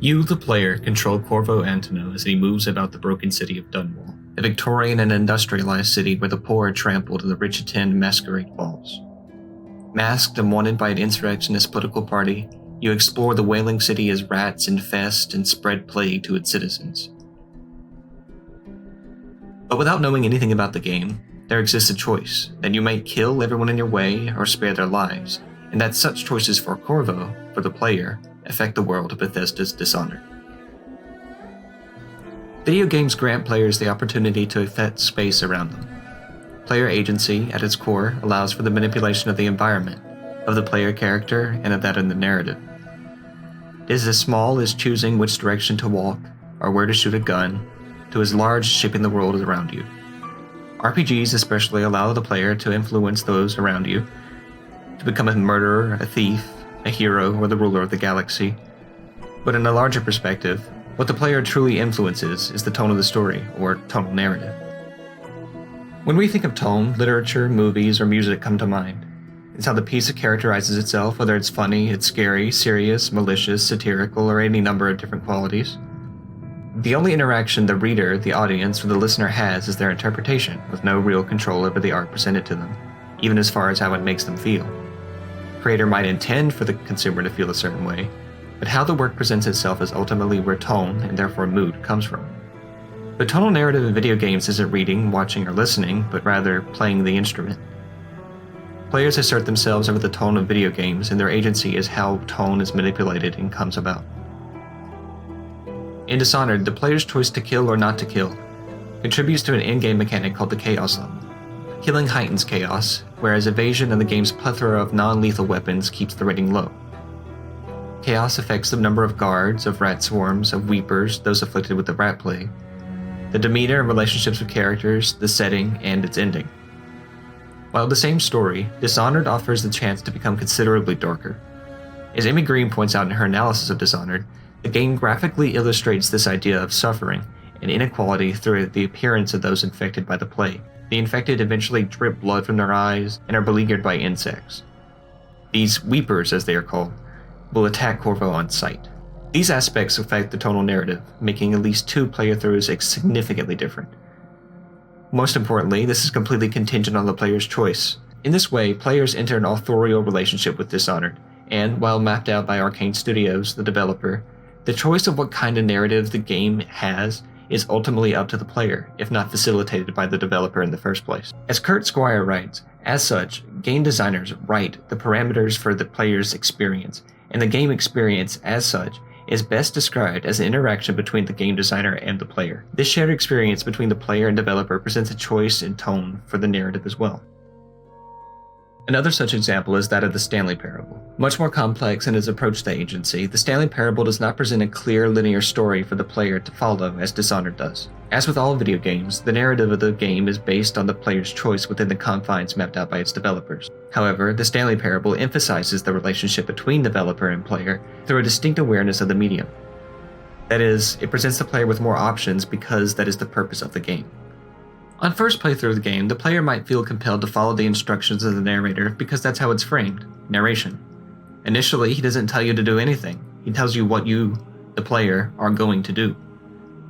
You, the player, control Corvo Antino as he moves about the broken city of Dunwall, a Victorian and industrialized city where the poor are trampled and the rich attend masquerade balls. Masked and wanted by an insurrectionist political party, you explore the wailing city as rats infest and spread plague to its citizens. But without knowing anything about the game, there exists a choice that you might kill everyone in your way or spare their lives, and that such choices for Corvo, for the player, affect the world of Bethesda's Dishonored. Video games grant players the opportunity to affect space around them. Player agency, at its core, allows for the manipulation of the environment, of the player character, and of that in the narrative. It is as small as choosing which direction to walk, or where to shoot a gun, to as large as shaping the world around you. RPGs especially allow the player to influence those around you, to become a murderer, a thief, a hero, or the ruler of the galaxy. But in a larger perspective, what the player truly influences is the tone of the story, or tonal narrative. When we think of tone, literature, movies, or music come to mind. It's how the piece characterizes itself, whether it's funny, it's scary, serious, malicious, satirical, or any number of different qualities. The only interaction the reader, the audience, or the listener has is their interpretation, with no real control over the art presented to them, even as far as how it makes them feel. Creator might intend for the consumer to feel a certain way, but how the work presents itself is ultimately where tone, and therefore mood, comes from. The tonal narrative in video games isn't reading, watching, or listening, but rather playing the instrument. Players assert themselves over the tone of video games, and their agency is how tone is manipulated and comes about. In Dishonored, the player's choice to kill or not to kill contributes to an in-game mechanic called the Chaos level. Killing heightens chaos, whereas evasion and the game's plethora of non-lethal weapons keeps the rating low. Chaos affects the number of guards, of rat swarms, of weepers, those afflicted with the rat plague, the demeanor and relationships of characters, the setting, and its ending. While the same story, Dishonored offers the chance to become considerably darker. As Amy Green points out in her analysis of Dishonored, the game graphically illustrates this idea of suffering and inequality through the appearance of those infected by the plague. The infected eventually drip blood from their eyes and are beleaguered by insects. These weepers, as they are called, will attack Corvo on sight. These aspects affect the tonal narrative, making at least two player-throughs significantly different. Most importantly, this is completely contingent on the player's choice. In this way, players enter an authorial relationship with Dishonored, and while mapped out by Arcane Studios, the developer, the choice of what kind of narrative the game has is ultimately up to the player, if not facilitated by the developer in the first place. As Kurt Squire writes, as such, game designers write the parameters for the player's experience, and the game experience, as such, is best described as an interaction between the game designer and the player. This shared experience between the player and developer presents a choice in tone for the narrative as well. Another such example is that of the Stanley Parable. Much more complex in its approach to agency, the Stanley Parable does not present a clear linear story for the player to follow as Dishonored does. As with all video games, the narrative of the game is based on the player's choice within the confines mapped out by its developers. However, the Stanley Parable emphasizes the relationship between developer and player through a distinct awareness of the medium. That is, it presents the player with more options because that is the purpose of the game. On first playthrough of the game, the player might feel compelled to follow the instructions of the narrator because that's how it's framed, narration. Initially, he doesn't tell you to do anything. He tells you what you, the player, are going to do.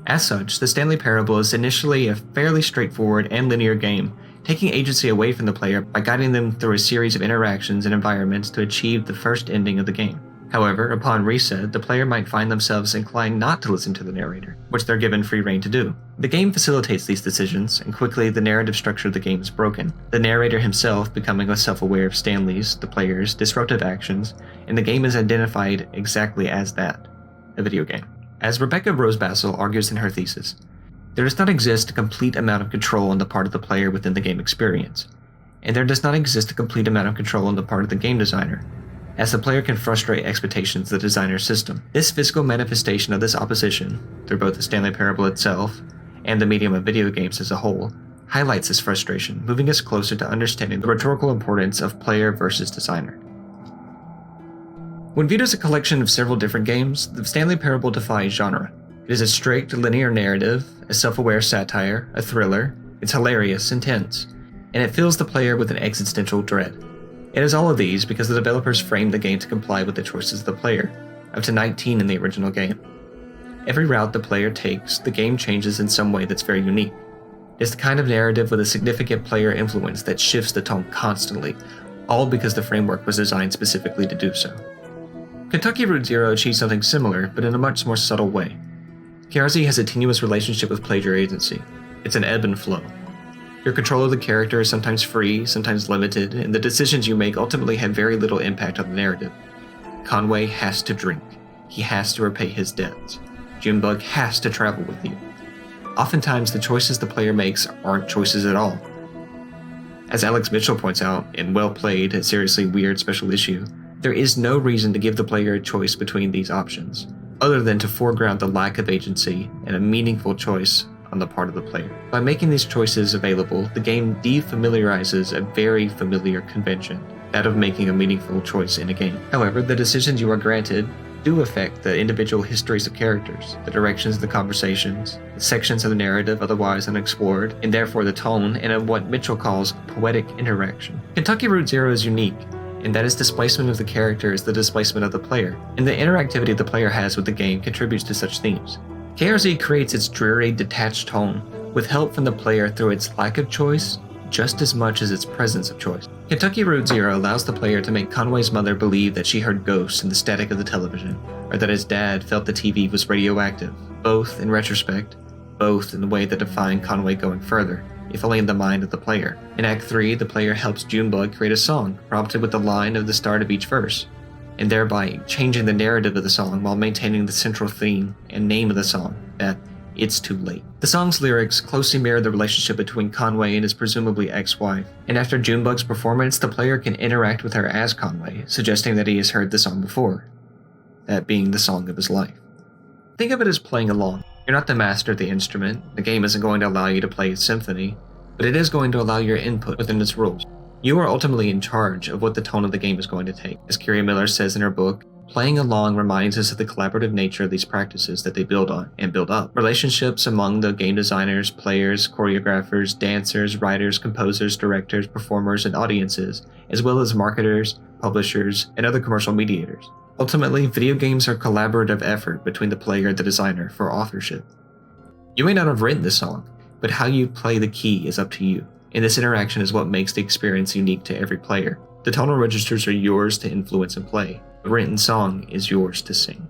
As such, the Stanley Parable is initially a fairly straightforward and linear game, taking agency away from the player by guiding them through a series of interactions and environments to achieve the first ending of the game. However, upon reset, the player might find themselves inclined not to listen to the narrator, which they're given free rein to do. The game facilitates these decisions, and quickly the narrative structure of the game is broken, the narrator himself becoming less self-aware of Stanley's, the player's, disruptive actions, and the game is identified exactly as that, a video game. As Rebecca Rosebassel argues in her thesis, there does not exist a complete amount of control on the part of the player within the game experience, and there does not exist a complete amount of control on the part of the game designer, as the player can frustrate expectations of the designer's system. This physical manifestation of this opposition, through both the Stanley Parable itself and the medium of video games as a whole, highlights this frustration, moving us closer to understanding the rhetorical importance of player versus designer. When viewed as a collection of several different games, the Stanley Parable defies genre. It is a strict, linear narrative, a self-aware satire, a thriller, it's hilarious and tense, and it fills the player with an existential dread. It is all of these because the developers framed the game to comply with the choices of the player, up to 19 in the original game. Every route the player takes, the game changes in some way that's very unique. It's the kind of narrative with a significant player influence that shifts the tone constantly, all because the framework was designed specifically to do so. Kentucky Route Zero achieves something similar, but in a much more subtle way. KRZ has a tenuous relationship with player agency. It's an ebb and flow. Your control of the character is sometimes free, sometimes limited, and the decisions you make ultimately have very little impact on the narrative. Conway has to drink. He has to repay his debts. Junebug has to travel with you. Oftentimes, the choices the player makes aren't choices at all. As Alex Mitchell points out, in Well Played, a seriously weird special issue, there is no reason to give the player a choice between these options, other than to foreground the lack of agency and a meaningful choice on the part of the player. By making these choices available, the game defamiliarizes a very familiar convention, that of making a meaningful choice in a game. However, the decisions you are granted do affect the individual histories of characters, the directions of the conversations, the sections of the narrative otherwise unexplored, and therefore the tone and of what Mitchell calls poetic interaction. Kentucky Route Zero is unique, and that its displacement of the character is the displacement of the player, and the interactivity the player has with the game contributes to such themes. KRZ creates its dreary, detached tone, with help from the player through its lack of choice, just as much as its presence of choice. Kentucky Route Zero allows the player to make Conway's mother believe that she heard ghosts in the static of the television, or that his dad felt the TV was radioactive, both in retrospect, both in the way that define Conway going further, if only in the mind of the player. In Act 3, the player helps Junebug create a song, prompted with the line of the start of each verse, and thereby changing the narrative of the song while maintaining the central theme and name of the song, that It's Too Late. The song's lyrics closely mirror the relationship between Conway and his presumably ex-wife, and after Junebug's performance, the player can interact with her as Conway, suggesting that he has heard the song before, that being the song of his life. Think of it as playing along. You're not the master of the instrument, the game isn't going to allow you to play a symphony, but it is going to allow your input within its rules. You are ultimately in charge of what the tone of the game is going to take. As Kiri Miller says in her book, playing along reminds us of the collaborative nature of these practices that they build on and build up. Relationships among the game designers, players, choreographers, dancers, writers, composers, directors, performers, and audiences, as well as marketers, publishers, and other commercial mediators. Ultimately, video games are a collaborative effort between the player and the designer for authorship. You may not have written the song, but how you play the key is up to you, and this interaction is what makes the experience unique to every player. The tonal registers are yours to influence and play. The written song is yours to sing.